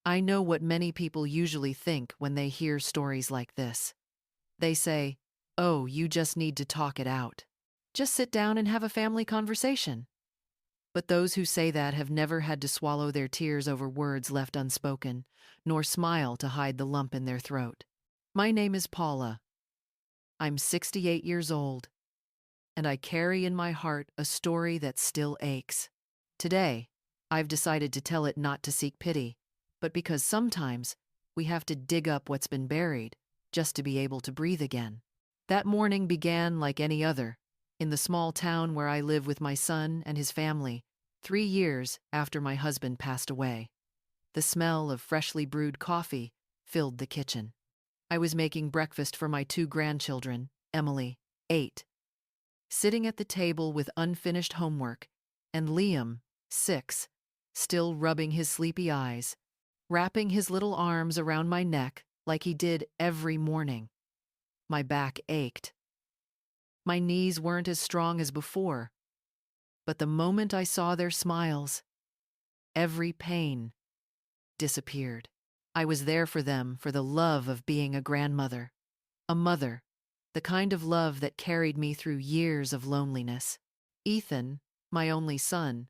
I know what many people usually think when they hear stories like this. They say, "Oh, you just need to talk it out. Just sit down and have a family conversation." But those who say that have never had to swallow their tears over words left unspoken, nor smile to hide the lump in their throat. My name is Paula. I'm 68 years old, and I carry in my heart a story that still aches. Today, I've decided to tell it not to seek pity, but because sometimes we have to dig up what's been buried just to be able to breathe again. That morning began like any other, in the small town where I live with my son and his family, 3 years after my husband passed away. The smell of freshly brewed coffee filled the kitchen. I was making breakfast for my two grandchildren, Emily, 8, sitting at the table with unfinished homework, and Liam, 6, still rubbing his sleepy eyes, wrapping his little arms around my neck like he did every morning. My back ached. My knees weren't as strong as before, but the moment I saw their smiles, every pain disappeared. I was there for them for the love of being a grandmother, a mother, the kind of love that carried me through years of loneliness. Ethan, my only son,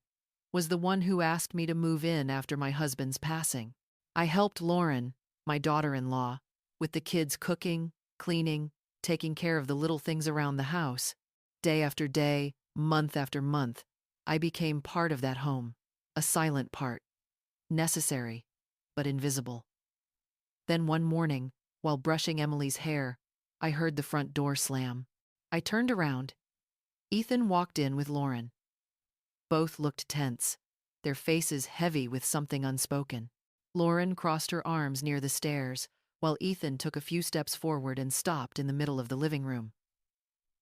was the one who asked me to move in after my husband's passing. I helped Lauren, my daughter-in-law, with the kids cooking, cleaning, taking care of the little things around the house. Day after day, month after month, I became part of that home, a silent part, necessary, but invisible. Then one morning, while brushing Emily's hair, I heard the front door slam. I turned around. Ethan walked in with Lauren. Both looked tense, their faces heavy with something unspoken. Lauren crossed her arms near the stairs, while Ethan took a few steps forward and stopped in the middle of the living room.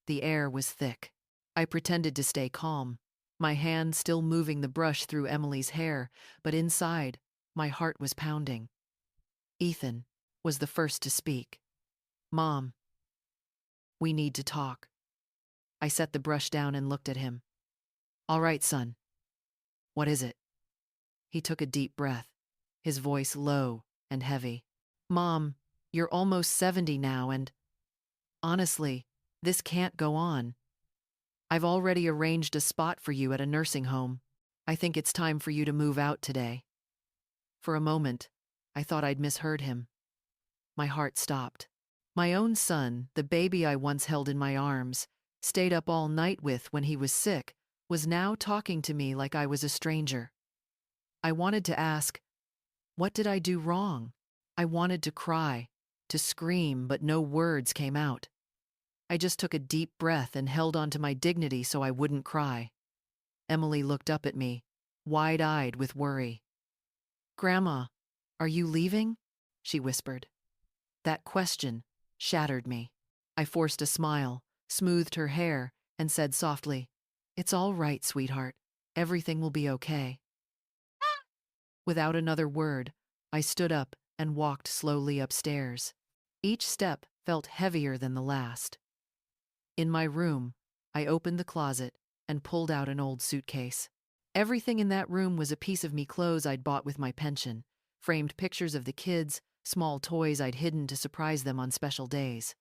The air was thick. I pretended to stay calm, my hand still moving the brush through Emily's hair, but inside, my heart was pounding. Ethan was the first to speak. "Mom, we need to talk." I set the brush down and looked at him. "All right, son. What is it?" He took a deep breath, his voice low and heavy. "Mom, you're almost 70 now, and honestly, this can't go on. I've already arranged a spot for you at a nursing home. I think it's time for you to move out today." For a moment, I thought I'd misheard him. My heart stopped. My own son, the baby I once held in my arms, stayed up all night with when he was sick, was now talking to me like I was a stranger. I wanted to ask, what did I do wrong? I wanted to cry, to scream, but no words came out. I just took a deep breath and held onto my dignity so I wouldn't cry. Emily looked up at me, wide-eyed with worry. "Grandma, are you leaving?" she whispered. That question shattered me. I forced a smile, smoothed her hair, and said softly, "It's all right, sweetheart. Everything will be okay." Without another word, I stood up and walked slowly upstairs. Each step felt heavier than the last. In my room, I opened the closet and pulled out an old suitcase. Everything in that room was a piece of me clothes I'd bought with my pension, framed pictures of the kids, small toys I'd hidden to surprise them on special days.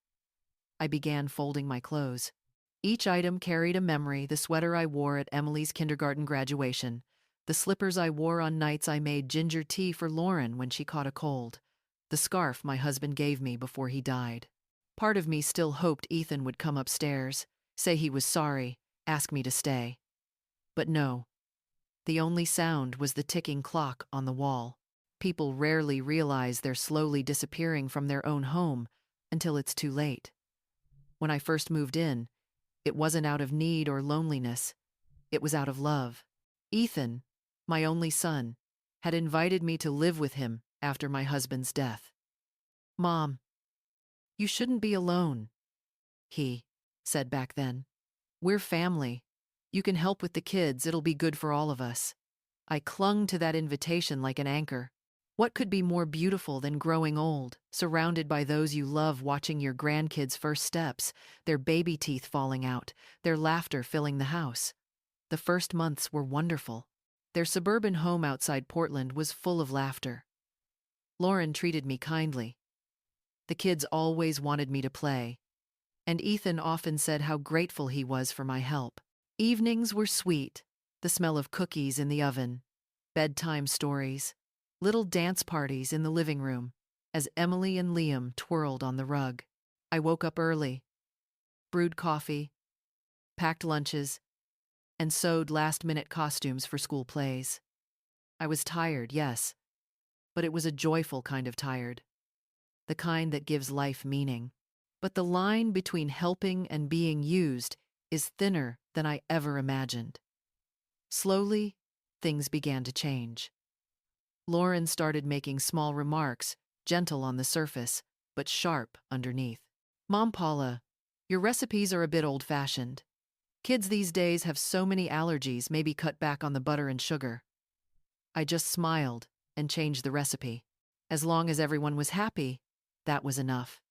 I began folding my clothes. Each item carried a memory: the sweater I wore at Emily's kindergarten graduation, the slippers I wore on nights I made ginger tea for Lauren when she caught a cold, the scarf my husband gave me before he died. Part of me still hoped Ethan would come upstairs, say he was sorry, ask me to stay. But no. The only sound was the ticking clock on the wall. People rarely realize they're slowly disappearing from their own home until it's too late. When I first moved in, it wasn't out of need or loneliness. It was out of love. Ethan, my only son, had invited me to live with him after my husband's death. "Mom, you shouldn't be alone," he said back then. "We're family. You can help with the kids. It'll be good for all of us." I clung to that invitation like an anchor. What could be more beautiful than growing old, surrounded by those you love, watching your grandkids' first steps, their baby teeth falling out, their laughter filling the house? The first months were wonderful. Their suburban home outside Portland was full of laughter. Lauren treated me kindly. The kids always wanted me to play, and Ethan often said how grateful he was for my help. Evenings were sweet, the smell of cookies in the oven, bedtime stories, little dance parties in the living room, as Emily and Liam twirled on the rug. I woke up early, brewed coffee, packed lunches, and sewed last-minute costumes for school plays. I was tired, yes, but it was a joyful kind of tired, the kind that gives life meaning. But the line between helping and being used is thinner than I ever imagined. Slowly, things began to change. Lauren started making small remarks, gentle on the surface, but sharp underneath. Mom Paula, your recipes are a bit old-fashioned. Kids these days have so many allergies, maybe cut back on the butter and sugar. I just smiled and changed the recipe. As long as everyone was happy, that was enough.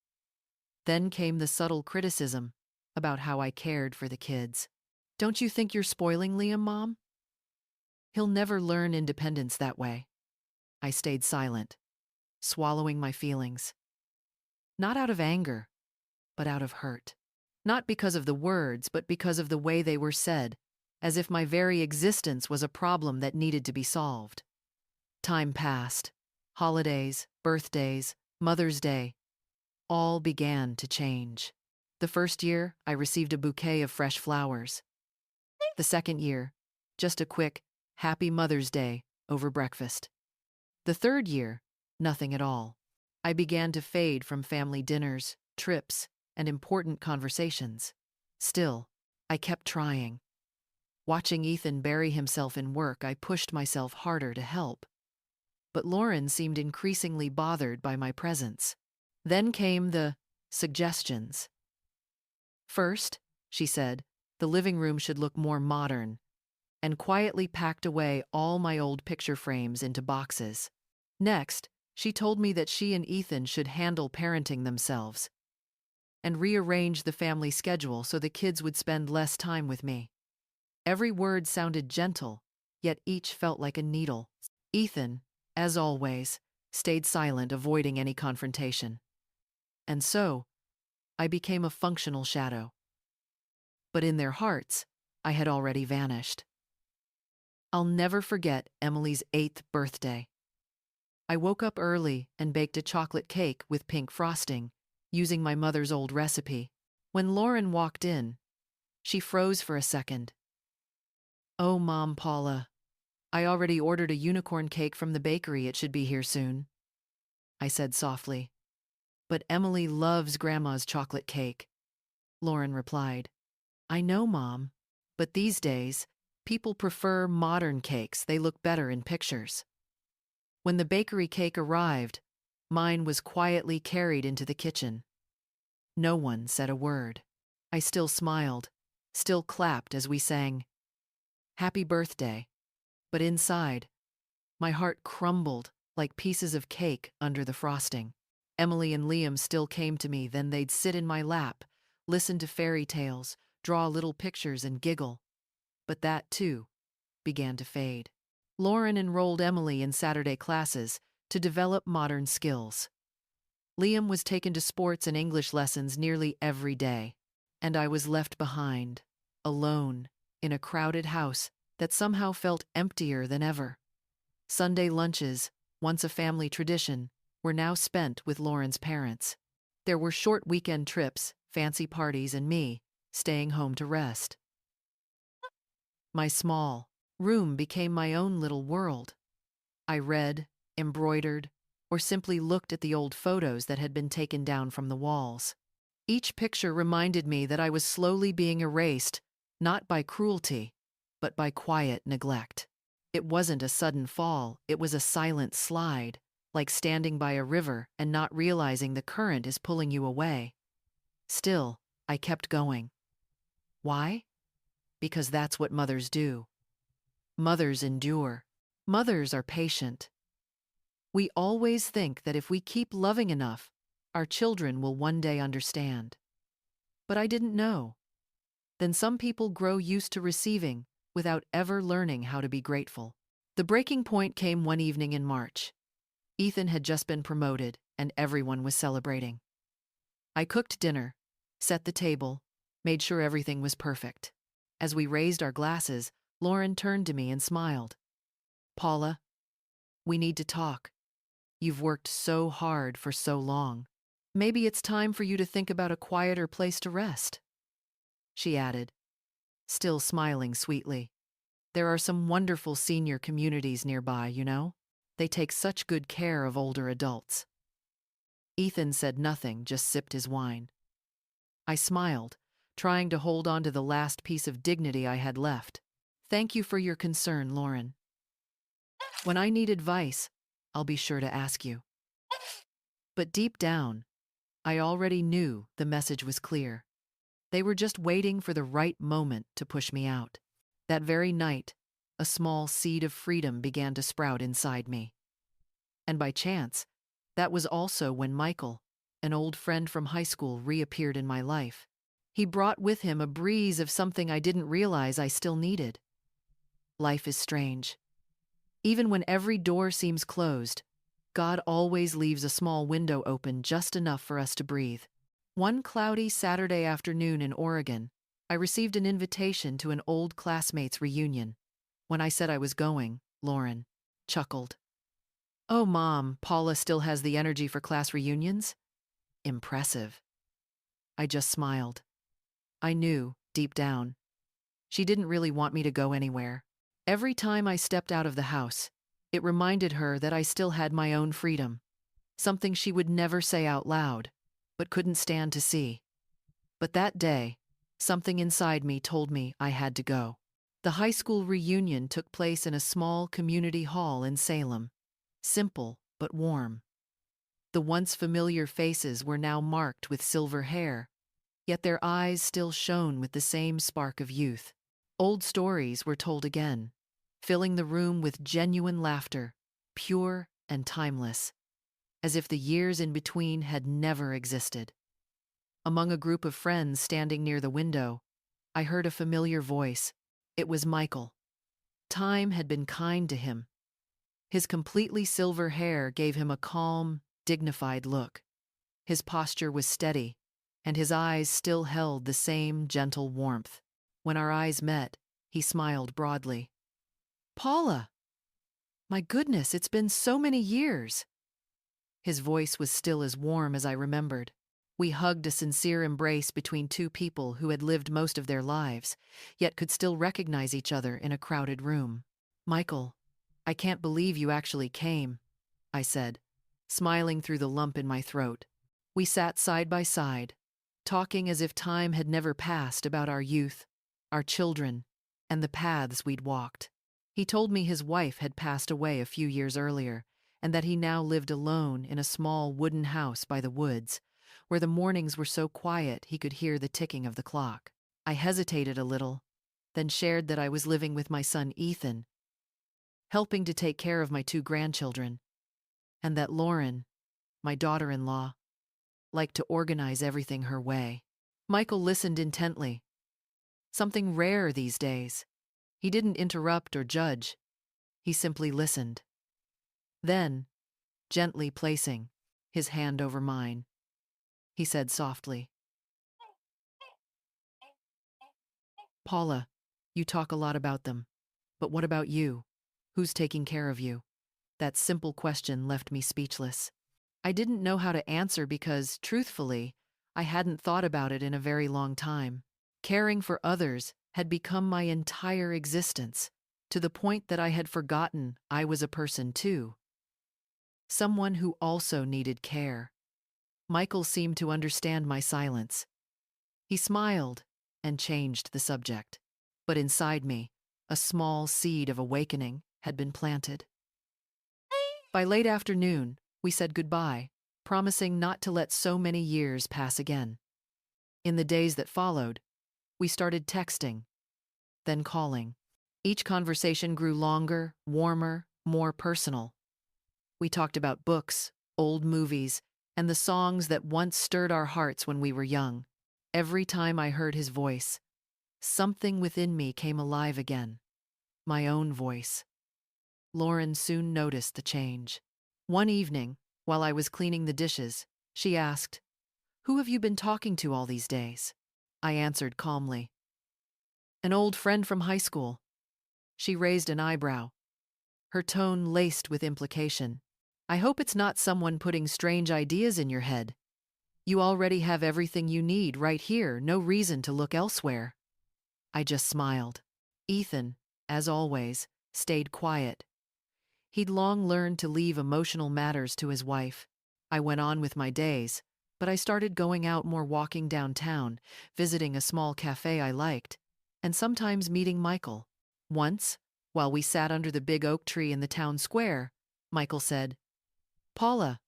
Then came the subtle criticism about how I cared for the kids. Don't you think you're spoiling Liam, Mom? He'll never learn independence that way. I stayed silent, swallowing my feelings. Not out of anger, but out of hurt. Not because of the words, but because of the way they were said, as if my very existence was a problem that needed to be solved. Time passed. Holidays, birthdays, Mother's Day, all began to change. The first year, I received a bouquet of fresh flowers. The second year, just a quick, Happy Mother's Day over breakfast. The third year, nothing at all. I began to fade from family dinners, trips, and important conversations. Still, I kept trying. Watching Ethan bury himself in work, I pushed myself harder to help. But Lauren seemed increasingly bothered by my presence. Then came the suggestions. First, she said, the living room should look more modern, and quietly packed away all my old picture frames into boxes. Next, she told me that she and Ethan should handle parenting themselves and rearrange the family schedule so the kids would spend less time with me. Every word sounded gentle, yet each felt like a needle. Ethan, as always, stayed silent, avoiding any confrontation. And so, I became a functional shadow. But in their hearts, I had already vanished. I'll never forget Emily's 8th birthday. I woke up early and baked a chocolate cake with pink frosting, using my mother's old recipe. When Lauren walked in, she froze for a second. Oh, Mom Paula, I already ordered a unicorn cake from the bakery. It should be here soon, I said softly. But Emily loves Grandma's chocolate cake, Lauren replied. I know, Mom, but these days, people prefer modern cakes. They look better in pictures. When the bakery cake arrived, mine was quietly carried into the kitchen. No one said a word. I still smiled, still clapped as we sang, Happy Birthday. But inside, my heart crumbled like pieces of cake under the frosting. Emily and Liam still came to me, then they'd sit in my lap, listen to fairy tales, draw little pictures and giggle. But that, too, began to fade. Lauren enrolled Emily in Saturday classes to develop modern skills. Liam was taken to sports and English lessons nearly every day, and I was left behind, alone, in a crowded house that somehow felt emptier than ever. Sunday lunches, once a family tradition, were now spent with Lauren's parents. There were short weekend trips, fancy parties, and me staying home to rest. My small room became my own little world. I read, embroidered, or simply looked at the old photos that had been taken down from the walls. Each picture reminded me that I was slowly being erased, not by cruelty, but by quiet neglect. It wasn't a sudden fall, it was a silent slide, like standing by a river and not realizing the current is pulling you away. Still, I kept going. Why? Because that's what mothers do. Mothers endure. Mothers are patient. We always think that if we keep loving enough, our children will one day understand. But I didn't know. Then some people grow used to receiving without ever learning how to be grateful. The breaking point came one evening in March. Ethan had just been promoted, and everyone was celebrating. I cooked dinner, set the table, made sure everything was perfect. As we raised our glasses, Lauren turned to me and smiled. Paula, we need to talk. You've worked so hard for so long. Maybe it's time for you to think about a quieter place to rest, she added, still smiling sweetly. There are some wonderful senior communities nearby, you know? They take such good care of older adults. Ethan said nothing, just sipped his wine. I smiled, trying to hold on to the last piece of dignity I had left. Thank you for your concern, Lauren. When I need advice, I'll be sure to ask you. But deep down, I already knew the message was clear. They were just waiting for the right moment to push me out. That very night, a small seed of freedom began to sprout inside me. And by chance, that was also when Michael, an old friend from high school, reappeared in my life. He brought with him a breeze of something I didn't realize I still needed. Life is strange. Even when every door seems closed, God always leaves a small window open just enough for us to breathe. One cloudy Saturday afternoon in Oregon, I received an invitation to an old classmates' reunion. When I said I was going, Lauren chuckled. Oh, Mom, Paula still has the energy for class reunions? Impressive. I just smiled. I knew, deep down, she didn't really want me to go anywhere. Every time I stepped out of the house, it reminded her that I still had my own freedom, something she would never say out loud, but couldn't stand to see. But that day, something inside me told me I had to go. The high school reunion took place in a small community hall in Salem. Simple but warm. The once familiar faces were now marked with silver hair, yet their eyes still shone with the same spark of youth. Old stories were told again, filling the room with genuine laughter, pure and timeless, as if the years in between had never existed. Among a group of friends standing near the window, I heard a familiar voice. It was Michael. Time had been kind to him. His completely silver hair gave him a calm, dignified look. His posture was steady, and his eyes still held the same gentle warmth. When our eyes met, he smiled broadly. Paula! My goodness, it's been so many years. His voice was still as warm as I remembered. We hugged, a sincere embrace between two people who had lived most of their lives, yet could still recognize each other in a crowded room. Michael, I can't believe you actually came, I said, smiling through the lump in my throat. We sat side by side, talking as if time had never passed, about our youth, our children, and the paths we'd walked. He told me his wife had passed away a few years earlier, and that he now lived alone in a small wooden house by the woods, where the mornings were so quiet he could hear the ticking of the clock. I hesitated a little, then shared that I was living with my son Ethan, helping to take care of my two grandchildren, and that Lauren, my daughter-in-law, liked to organize everything her way. Michael listened intently, something rare these days. He didn't interrupt or judge. He simply listened. Then, gently placing his hand over mine, he said softly, Paula, you talk a lot about them, but what about you? Who's taking care of you? That simple question left me speechless. I didn't know how to answer because, truthfully, I hadn't thought about it in a very long time. Caring for others had become my entire existence, to the point that I had forgotten I was a person too. Someone who also needed care. Michael seemed to understand my silence. He smiled and changed the subject. But inside me, a small seed of awakening had been planted. By late afternoon, we said goodbye, promising not to let so many years pass again. In the days that followed, we started texting, then calling. Each conversation grew longer, warmer, more personal. We talked about books, old movies, and the songs that once stirred our hearts when we were young. Every time I heard his voice, something within me came alive again. My own voice. Lauren soon noticed the change. One evening, while I was cleaning the dishes, she asked, "Who have you been talking to all these days?" I answered calmly, "An old friend from high school." She raised an eyebrow, her tone laced with implication. "I hope it's not someone putting strange ideas in your head. You already have everything you need right here, no reason to look elsewhere." I just smiled. Ethan, as always, stayed quiet. He'd long learned to leave emotional matters to his wife. I went on with my days, but I started going out more, walking downtown, visiting a small cafe I liked, and sometimes meeting Michael. Once, while we sat under the big oak tree in the town square, Michael said, "Paula,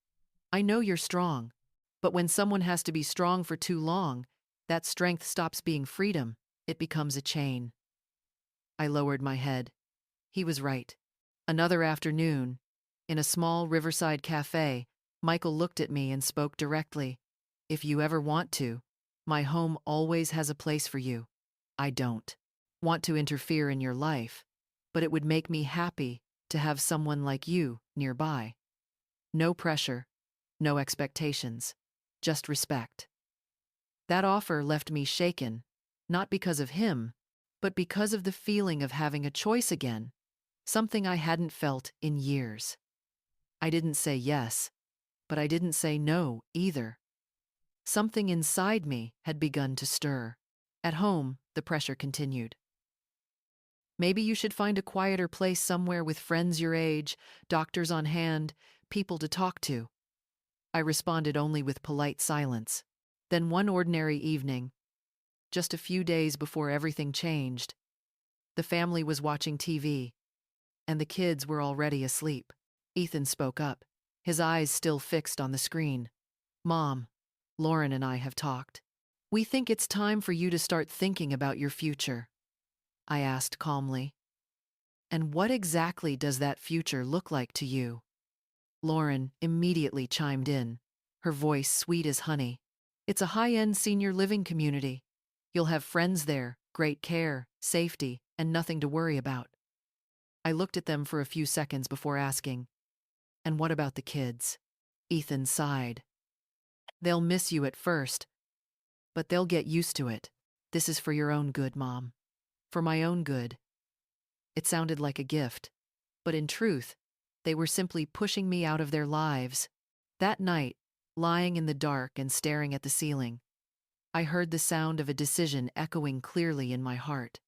I know you're strong, but when someone has to be strong for too long, that strength stops being freedom, it becomes a chain." I lowered my head. He was right. Another afternoon, in a small riverside cafe, Michael looked at me and spoke directly. "If you ever want to, my home always has a place for you. I don't want to interfere in your life, but it would make me happy to have someone like you nearby. No pressure, no expectations, just respect." That offer left me shaken, not because of him, but because of the feeling of having a choice again, something I hadn't felt in years. I didn't say yes, but I didn't say no either. Something inside me had begun to stir. At home, the pressure continued. "Maybe you should find a quieter place somewhere with friends your age, doctors on hand, people to talk to." I responded only with polite silence. Then one ordinary evening, just a few days before everything changed, the family was watching TV, and the kids were already asleep. Ethan spoke up, his eyes still fixed on the screen. "Mom, Lauren and I have talked. We think it's time for you to start thinking about your future." I asked calmly, "And what exactly does that future look like to you?" Lauren immediately chimed in, her voice sweet as honey. "It's a high-end senior living community. You'll have friends there, great care, safety, and nothing to worry about." I looked at them for a few seconds before asking, "And what about the kids?" Ethan sighed. "They'll miss you at first, but they'll get used to it. This is for your own good, Mom. For my own good." It sounded like a gift, but in truth, they were simply pushing me out of their lives. That night, lying in the dark and staring at the ceiling, I heard the sound of a decision echoing clearly in my heart.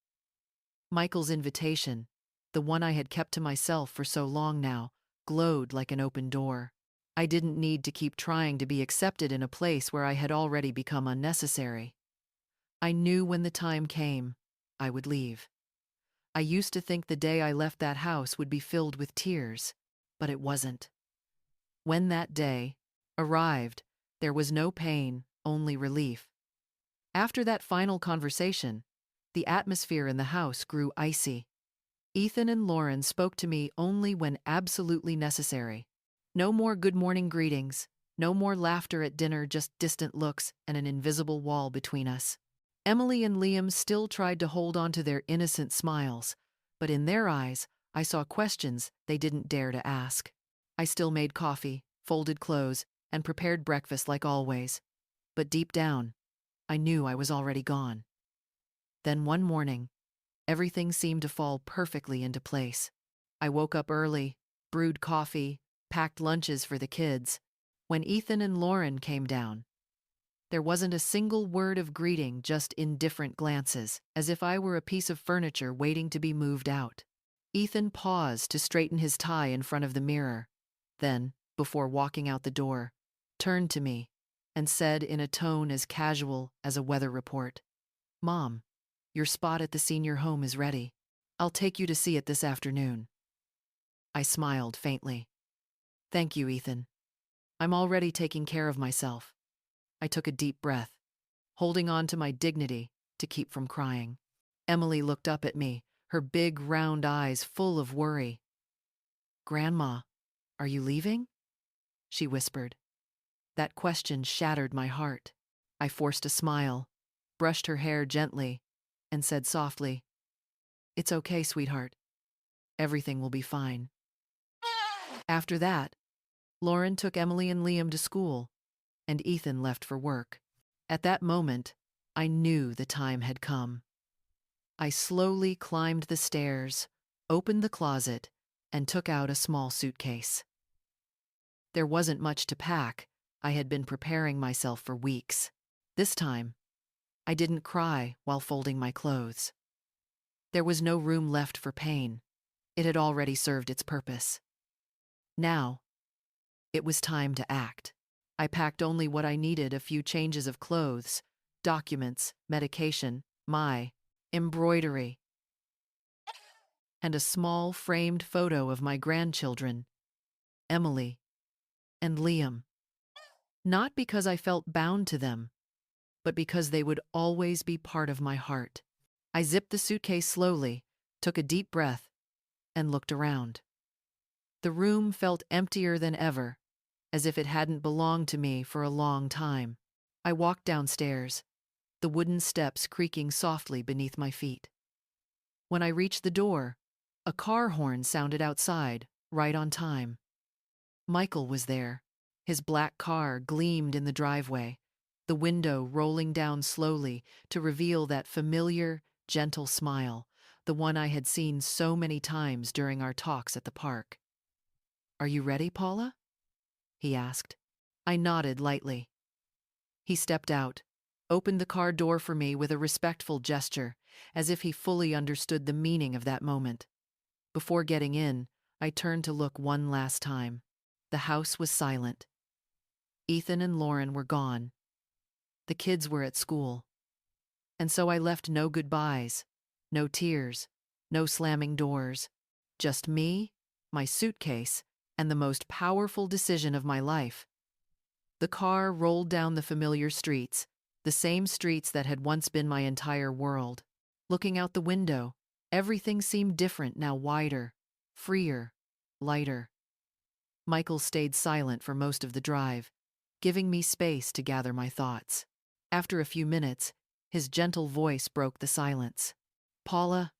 Michael's invitation, the one I had kept to myself for so long now, glowed like an open door. I didn't need to keep trying to be accepted in a place where I had already become unnecessary. I knew when the time came, I would leave. I used to think the day I left that house would be filled with tears, but it wasn't. When that day arrived, there was no pain, only relief. After that final conversation, the atmosphere in the house grew icy. Ethan and Lauren spoke to me only when absolutely necessary. No more good morning greetings, no more laughter at dinner, just distant looks and an invisible wall between us. Emily and Liam still tried to hold on to their innocent smiles, but in their eyes, I saw questions they didn't dare to ask. I still made coffee, folded clothes, and prepared breakfast like always. But deep down, I knew I was already gone. Then one morning, everything seemed to fall perfectly into place. I woke up early, brewed coffee, packed lunches for the kids. When Ethan and Lauren came down, there wasn't a single word of greeting, just indifferent glances, as if I were a piece of furniture waiting to be moved out. Ethan paused to straighten his tie in front of the mirror. Then, before walking out the door, turned to me and said in a tone as casual as a weather report, "Mom, your spot at the senior home is ready. I'll take you to see it this afternoon." I smiled faintly. "Thank you, Ethan. I'm already taking care of myself." I took a deep breath, holding on to my dignity to keep from crying. Emily looked up at me, her big round eyes full of worry. "Grandma, are you leaving?" she whispered. That question shattered my heart. I forced a smile, brushed her hair gently, and said softly, "It's okay, sweetheart. Everything will be fine." After that, Lauren took Emily and Liam to school, and Ethan left for work. At that moment, I knew the time had come. I slowly climbed the stairs, opened the closet, and took out a small suitcase. There wasn't much to pack. I had been preparing myself for weeks. This time, I didn't cry while folding my clothes. There was no room left for pain. It had already served its purpose. Now, it was time to act. I packed only what I needed: a few changes of clothes, documents, medication, my embroidery, and a small framed photo of my grandchildren, Emily and Liam. Not because I felt bound to them, but because they would always be part of my heart. I zipped the suitcase slowly, took a deep breath, and looked around. The room felt emptier than ever, as if it hadn't belonged to me for a long time. I walked downstairs, the wooden steps creaking softly beneath my feet. When I reached the door, a car horn sounded outside, right on time. Michael was there. His black car gleamed in the driveway, the window rolling down slowly to reveal that familiar, gentle smile, the one I had seen so many times during our talks at the park. "Are you ready, Paula?" he asked. I nodded lightly. He stepped out, opened the car door for me with a respectful gesture, as if he fully understood the meaning of that moment. Before getting in, I turned to look one last time. The house was silent. Ethan and Lauren were gone. The kids were at school. And so I left no goodbyes, no tears, no slamming doors. Just me, my suitcase, and the most powerful decision of my life. The car rolled down the familiar streets, the same streets that had once been my entire world. Looking out the window, everything seemed different now: wider, freer, lighter. Michael stayed silent for most of the drive, giving me space to gather my thoughts. After a few minutes, his gentle voice broke the silence. "Paula,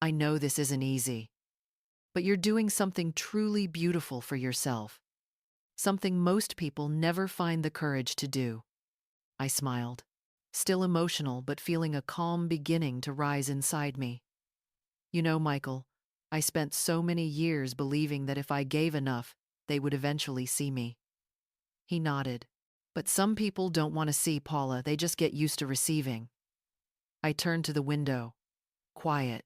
I know this isn't easy, but you're doing something truly beautiful for yourself. Something most people never find the courage to do." I smiled, still emotional but feeling a calm beginning to rise inside me. "You know, Michael, I spent so many years believing that if I gave enough, they would eventually see me." He nodded. "But some people don't want to see, Paula. They just get used to receiving." I turned to the window, quiet,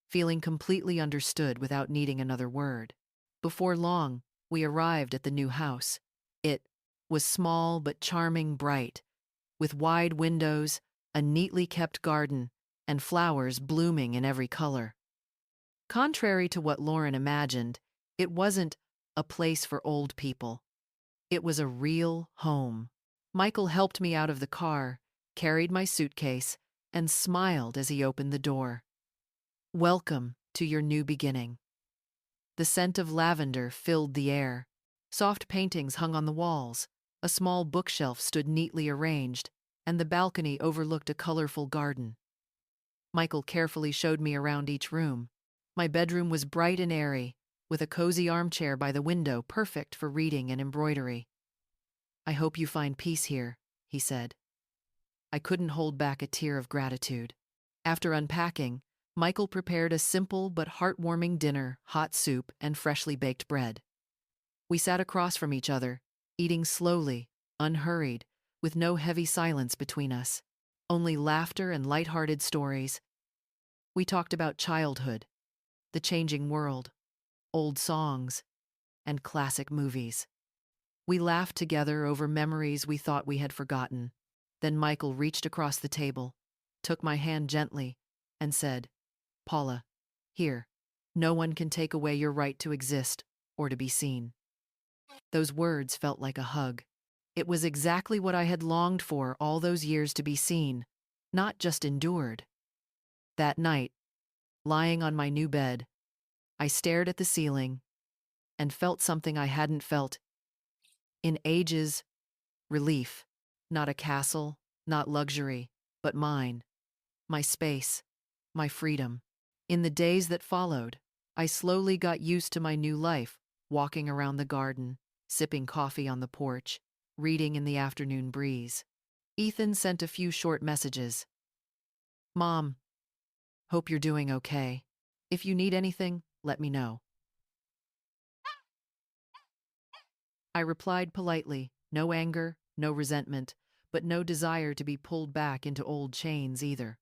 feeling completely understood without needing another word. Before long, we arrived at the new house. It was small but charming, bright, with wide windows, a neatly kept garden, and flowers blooming in every color. Contrary to what Lauren imagined, it wasn't a place for old people. It was a real home. Michael helped me out of the car, carried my suitcase, and smiled as he opened the door. "Welcome to your new beginning." The scent of lavender filled the air. Soft paintings hung on the walls. A small bookshelf stood neatly arranged, and the balcony overlooked a colorful garden. Michael carefully showed me around each room. My bedroom was bright and airy, with a cozy armchair by the window, perfect for reading and embroidery. "I hope you find peace here," he said. I couldn't hold back a tear of gratitude. After unpacking, Michael prepared a simple but heartwarming dinner: hot soup and freshly baked bread. We sat across from each other, eating slowly, unhurried, with no heavy silence between us, only laughter and light-hearted stories. We talked about childhood, the changing world, old songs, and classic movies. We laughed together over memories we thought we had forgotten. Then Michael reached across the table, took my hand gently, and said, "Paula, here, no one can take away your right to exist or to be seen." Those words felt like a hug. It was exactly what I had longed for all those years: to be seen, not just endured. That night, lying on my new bed, I stared at the ceiling and felt something I hadn't felt in ages: relief. Not a castle, not luxury, but mine, my space, my freedom. In the days that followed, I slowly got used to my new life: walking around the garden, sipping coffee on the porch, reading in the afternoon breeze. Ethan sent a few short messages. Mom, hope you're doing okay. If you need anything, let me know. I replied politely, no anger, no resentment, but no desire to be pulled back into old chains either.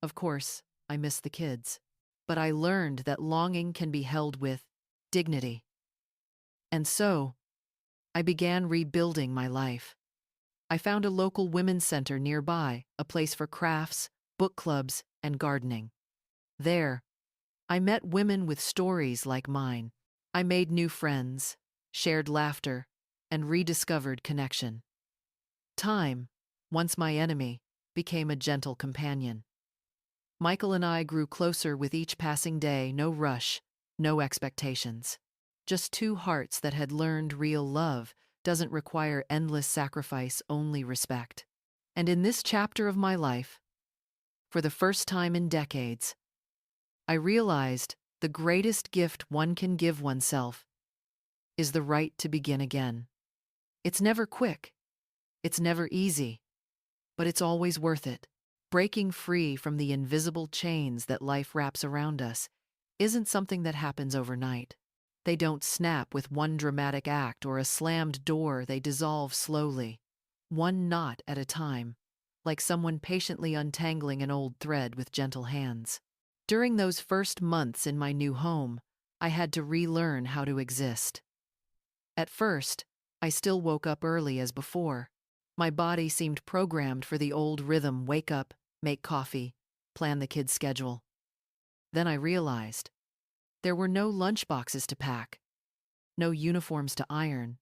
Of course, I miss the kids, but I learned that longing can be held with dignity. And so, I began rebuilding my life. I found a local women's center nearby, a place for crafts, book clubs, and gardening. There, I met women with stories like mine. I made new friends, shared laughter, and rediscovered connection. Time, once my enemy, became a gentle companion. Michael and I grew closer with each passing day, no rush, no expectations. Just two hearts that had learned real love doesn't require endless sacrifice, only respect. And in this chapter of my life, for the first time in decades, I realized the greatest gift one can give oneself is the right to begin again. It's never quick, it's never easy, but it's always worth it. Breaking free from the invisible chains that life wraps around us isn't something that happens overnight. They don't snap with one dramatic act or a slammed door, they dissolve slowly, one knot at a time, like someone patiently untangling an old thread with gentle hands. During those first months in my new home, I had to relearn how to exist. At first, I still woke up early as before. My body seemed programmed for the old rhythm: wake up, make coffee, plan the kids' schedule. Then I realized there were no lunchboxes to pack, no uniforms to iron,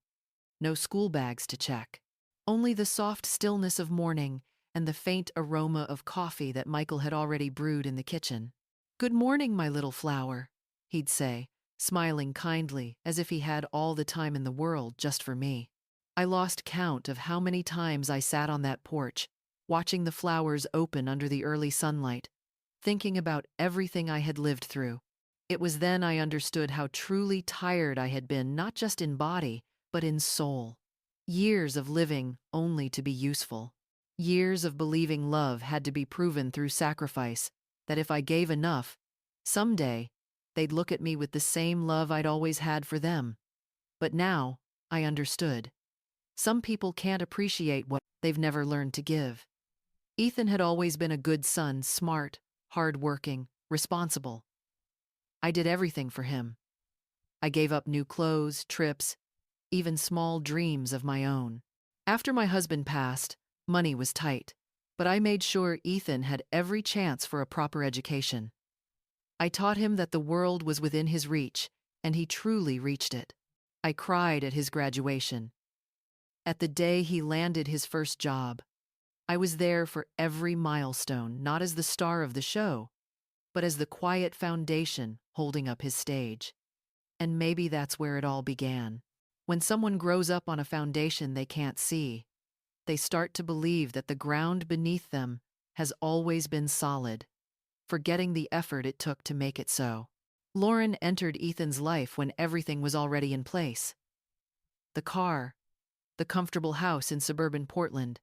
no school bags to check. Only the soft stillness of morning and the faint aroma of coffee that Michael had already brewed in the kitchen. "Good morning, my little flower," he'd say, smiling kindly as if he had all the time in the world just for me. I lost count of how many times I sat on that porch, watching the flowers open under the early sunlight, thinking about everything I had lived through. It was then I understood how truly tired I had been, not just in body, but in soul. Years of living only to be useful. Years of believing love had to be proven through sacrifice, that if I gave enough, someday they'd look at me with the same love I'd always had for them. But now, I understood. Some people can't appreciate what they've never learned to give. Ethan had always been a good son, smart, hard-working, responsible. I did everything for him. I gave up new clothes, trips, even small dreams of my own. After my husband passed, money was tight, but I made sure Ethan had every chance for a proper education. I taught him that the world was within his reach, and he truly reached it. I cried at his graduation, at the day he landed his first job. I was there for every milestone, not as the star of the show, but as the quiet foundation holding up his stage. And maybe that's where it all began. When someone grows up on a foundation they can't see, they start to believe that the ground beneath them has always been solid, forgetting the effort it took to make it so. Lauren entered Ethan's life when everything was already in place. The car, the comfortable house in suburban Portland.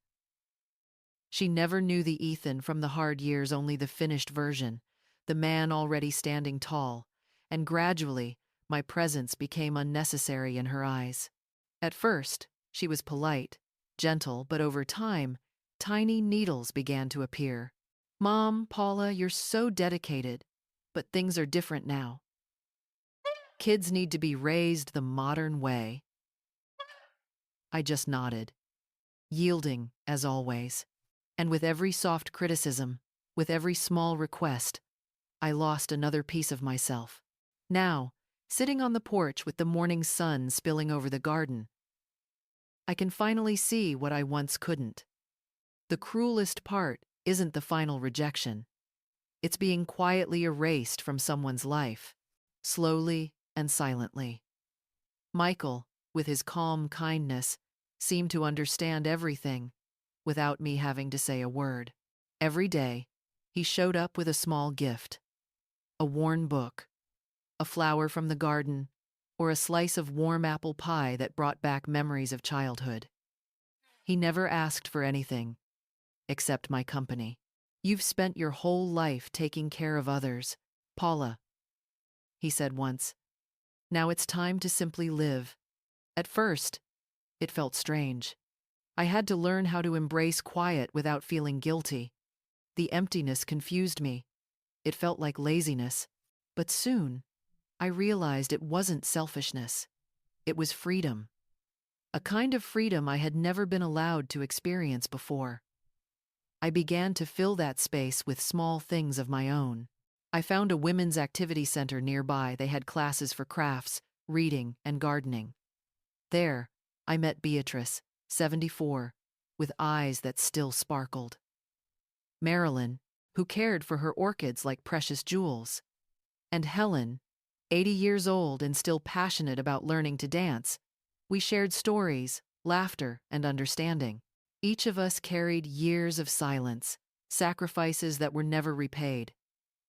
She never knew the Ethan from the hard years, only the finished version, the man already standing tall, and gradually, my presence became unnecessary in her eyes. At first, she was polite, gentle, but over time, tiny needles began to appear. "Mom, Paula, you're so dedicated, but things are different now. Kids need to be raised the modern way." I just nodded, yielding as always. And with every soft criticism, with every small request, I lost another piece of myself. Now, sitting on the porch with the morning sun spilling over the garden, I can finally see what I once couldn't. The cruelest part isn't the final rejection. It's being quietly erased from someone's life, slowly and silently. Michael, with his calm kindness, seemed to understand everything without me having to say a word. Every day, he showed up with a small gift: a worn book, a flower from the garden, or a slice of warm apple pie that brought back memories of childhood. He never asked for anything except my company. "You've spent your whole life taking care of others, Paula," he said once. "Now it's time to simply live." At first, it felt strange. I had to learn how to embrace quiet without feeling guilty. The emptiness confused me. It felt like laziness. But soon, I realized it wasn't selfishness. It was freedom. A kind of freedom I had never been allowed to experience before. I began to fill that space with small things of my own. I found a women's activity center nearby. They had classes for crafts, reading, and gardening. There, I met Beatrice, 74, with eyes that still sparkled. Marilyn, who cared for her orchids like precious jewels. And Helen, 80 years old and still passionate about learning to dance. We shared stories, laughter, and understanding. Each of us carried years of silence, sacrifices that were never repaid.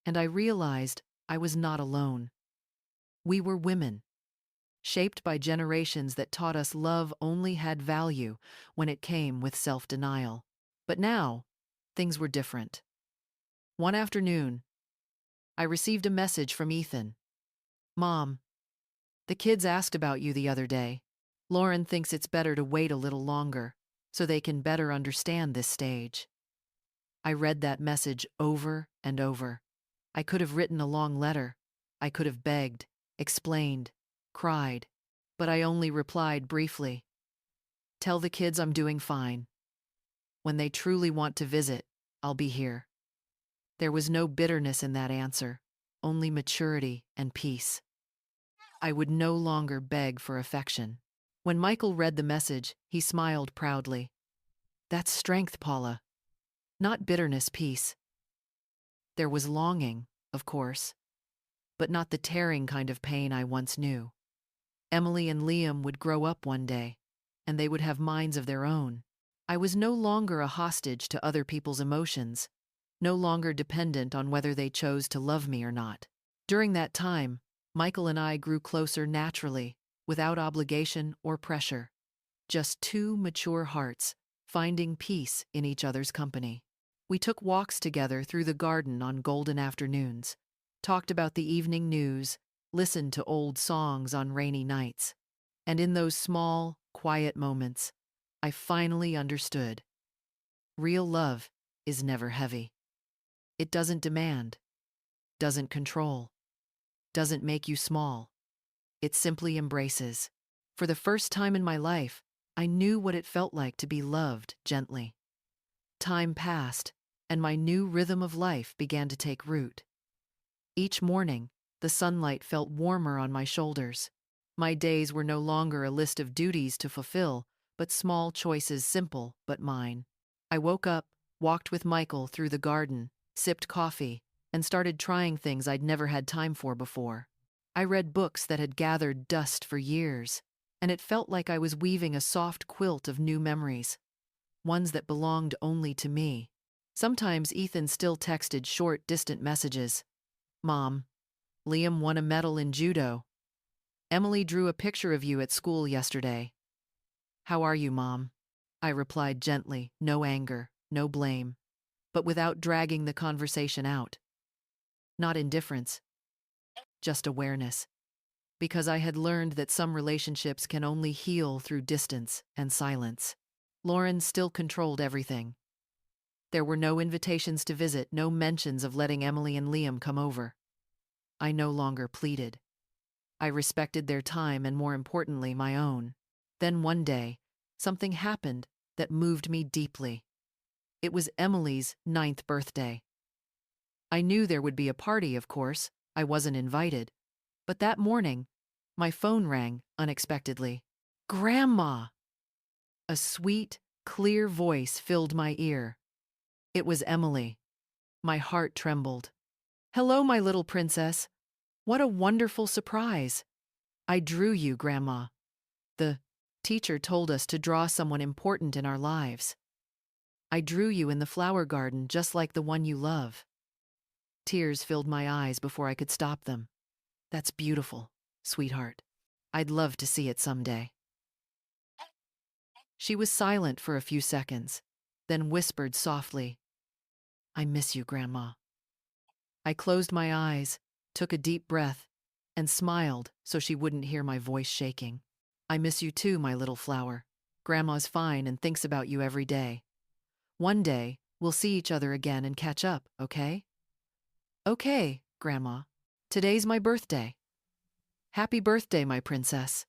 And I realized I was not alone. We were women, shaped by generations that taught us love only had value when it came with self-denial. But now, things were different. One afternoon, I received a message from Ethan. "Mom, the kids asked about you the other day. Lauren thinks it's better to wait a little longer so they can better understand this stage." I read that message over and over. I could have written a long letter. I could have begged, explained, cried, but I only replied briefly. "Tell the kids I'm doing fine. When they truly want to visit, I'll be here." There was no bitterness in that answer, only maturity and peace. I would no longer beg for affection. When Michael read the message, he smiled proudly. "That's strength, Paula. Not bitterness, peace." There was longing, of course, but not the tearing kind of pain I once knew. Emily and Liam would grow up one day, and they would have minds of their own. I was no longer a hostage to other people's emotions, no longer dependent on whether they chose to love me or not. During that time, Michael and I grew closer naturally, without obligation or pressure. Just two mature hearts, finding peace in each other's company. We took walks together through the garden on golden afternoons, talked about the evening news, listened to old songs on rainy nights. And in those small, quiet moments, I finally understood. Real love is never heavy. It doesn't demand, doesn't control, doesn't make you small. It simply embraces. For the first time in my life, I knew what it felt like to be loved gently. Time passed, and my new rhythm of life began to take root. Each morning, the sunlight felt warmer on my shoulders. My days were no longer a list of duties to fulfill, but small choices, simple but mine. I woke up, walked with Michael through the garden, sipped coffee, and started trying things I'd never had time for before. I read books that had gathered dust for years, and it felt like I was weaving a soft quilt of new memories, ones that belonged only to me. Sometimes Ethan still texted short, distant messages. "Mom, Liam won a medal in judo. Emily drew a picture of you at school yesterday. How are you, Mom?" I replied gently, no anger, no blame, but without dragging the conversation out. Not indifference, just awareness. Because I had learned that some relationships can only heal through distance and silence. Lauren still controlled everything. There were no invitations to visit, no mentions of letting Emily and Liam come over. I no longer pleaded. I respected their time and, more importantly, my own. Then one day, something happened that moved me deeply. It was Emily's 9th birthday. I knew there would be a party, of course. I wasn't invited. But that morning, my phone rang unexpectedly. "Grandma!" A sweet, clear voice filled my ear. It was Emily. My heart trembled. "Hello, my little princess. What a wonderful surprise. I drew you, Grandma. The teacher told us to draw someone important in our lives. I drew you in the flower garden just like the one you love." Tears filled my eyes before I could stop them. "That's beautiful, sweetheart." I'd love to see it someday. She was silent for a few seconds, then whispered softly, I miss you, Grandma. I closed my eyes, took a deep breath, and smiled so she wouldn't hear my voice shaking. I miss you too, my little flower. Grandma's fine and thinks about you every day. One day, we'll see each other again and catch up, okay? Okay, Grandma. Today's my birthday. Happy birthday, my princess.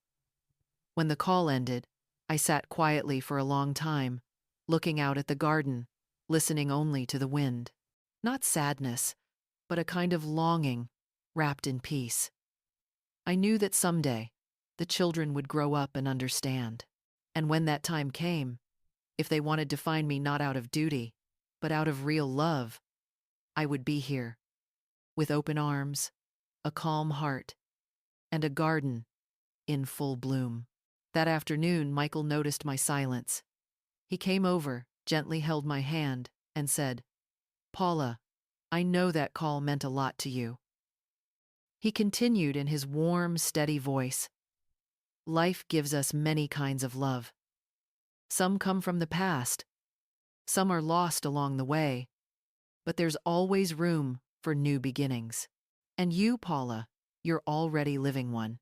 When the call ended, I sat quietly for a long time, looking out at the garden, listening only to the wind. Not sadness, but a kind of longing, wrapped in peace. I knew that someday, the children would grow up and understand. And when that time came, if they wanted to find me not out of duty, but out of real love, I would be here, with open arms, a calm heart, and a garden in full bloom. That afternoon, Michael noticed my silence. He came over, gently held my hand, and said, Paula, I know that call meant a lot to you. He continued in his warm, steady voice. Life gives us many kinds of love. Some come from the past. Some are lost along the way. But there's always room for new beginnings. And you, Paula, you're already living one.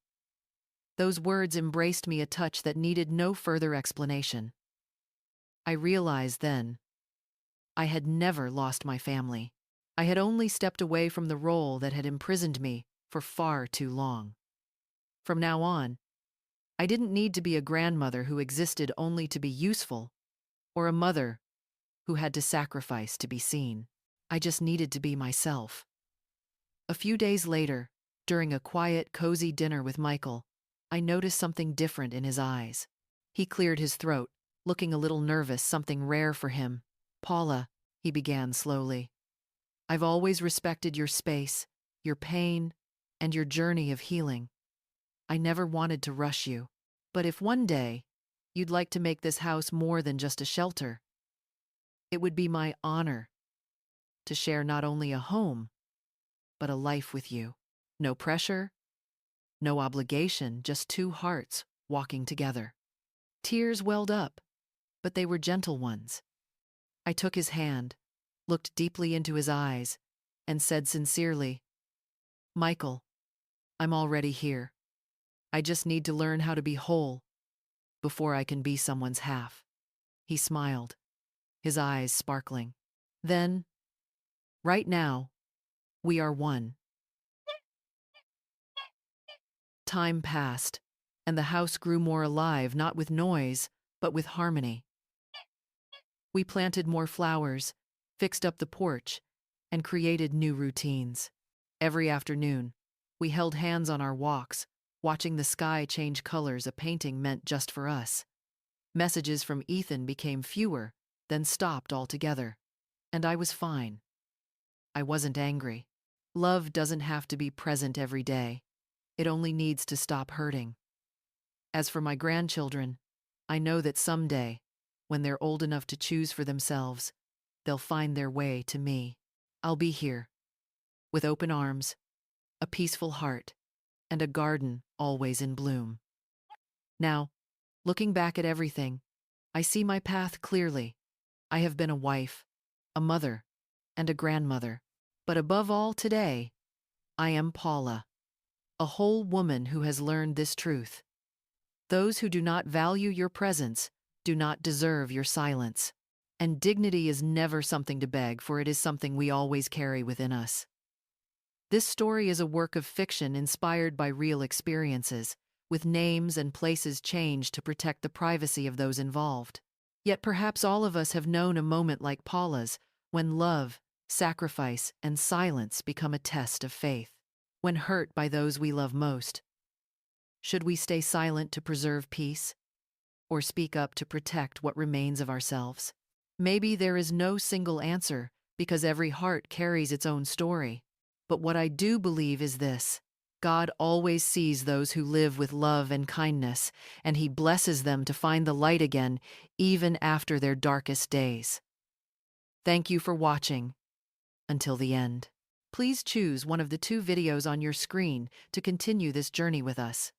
Those words embraced me a touch that needed no further explanation. I realized then, I had never lost my family. I had only stepped away from the role that had imprisoned me for far too long. From now on, I didn't need to be a grandmother who existed only to be useful, or a mother who had to sacrifice to be seen. I just needed to be myself. A few days later, during a quiet, cozy dinner with Michael, I noticed something different in his eyes. He cleared his throat, looking a little nervous, something rare for him. Paula, he began slowly, I've always respected your space, your pain, and your journey of healing. I never wanted to rush you. But if one day you'd like to make this house more than just a shelter, it would be my honor to share not only a home, but a life with you. No pressure, no obligation, just two hearts walking together. Tears welled up, but they were gentle ones. I took his hand, looked deeply into his eyes, and said sincerely, Michael, I'm already here. I just need to learn how to be whole before I can be someone's half. He smiled, his eyes sparkling. Then, right now, we are one. Time passed, and the house grew more alive, not with noise, but with harmony. We planted more flowers, fixed up the porch, and created new routines. Every afternoon, we held hands on our walks, watching the sky change colors a painting meant just for us. Messages from Ethan became fewer, then stopped altogether. And I was fine. I wasn't angry. Love doesn't have to be present every day. It only needs to stop hurting. As for my grandchildren, I know that someday, when they're old enough to choose for themselves, they'll find their way to me. I'll be here, with open arms, a peaceful heart, and a garden always in bloom. Now, looking back at everything, I see my path clearly. I have been a wife, a mother, and a grandmother. But above all today, I am Paula, a whole woman who has learned this truth. Those who do not value your presence do not deserve your silence. And dignity is never something to beg, for it is something we always carry within us. This story is a work of fiction inspired by real experiences, with names and places changed to protect the privacy of those involved. Yet perhaps all of us have known a moment like Paula's, when love, sacrifice, and silence become a test of faith. When hurt by those we love most, should we stay silent to preserve peace, or speak up to protect what remains of ourselves? Maybe there is no single answer, because every heart carries its own story. But what I do believe is this: God always sees those who live with love and kindness, and He blesses them to find the light again, even after their darkest days. Thank you for watching until the end. Please choose one of the two videos on your screen to continue this journey with us.